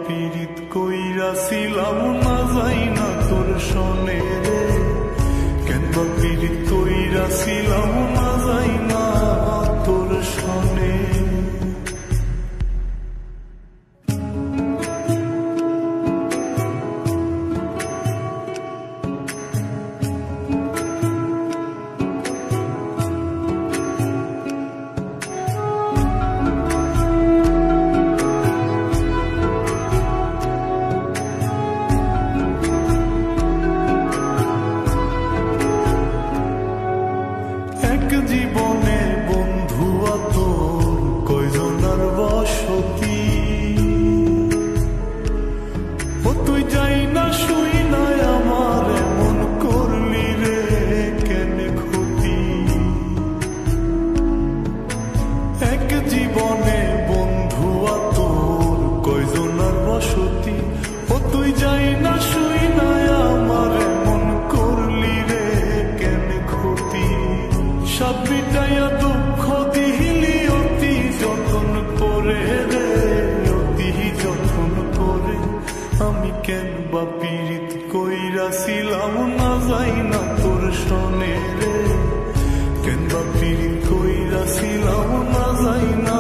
পীড়িত কইরাছিলাম না যাই না তোর শোনে রে, কেন পীড়িত কইরাছিলাম না যাই না তোর শোনে। জীবনে বন্ধু তোর কয়জনার বসতি, ও তুই যাই না শুই না আমার এমন করলি রে কেন ক্ষতি। এক জীবনে বন্ধু তোর কয়জনার বসতি, ও তুই যাই না শুই না আমার এমন করলি রে কেন ক্ষতি। সব মিটাইয়া দুঃখ দিলি অতি যতন করে রে, অতি যতন করে। আমি কেন বা পীড়িত কইরাছিলাম না যাই না তোর শোনে রে, কেন বা পীড়িত কইরাছিলাম না যাই না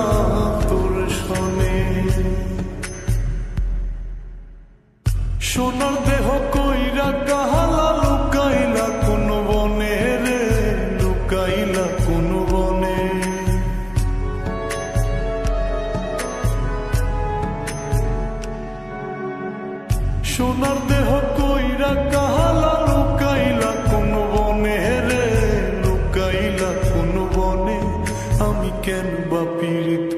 তোর শোনে। সোনার দেহ কইরা কাহালা লুকাইলা কোন বনে রে, লুকাইলা কোন বনে। সোনার দেহ কইরা কাহালা লুকাইলা কোন বনে রে, লুকাইলা কোন বনে। আমি কেন বা পীড়িত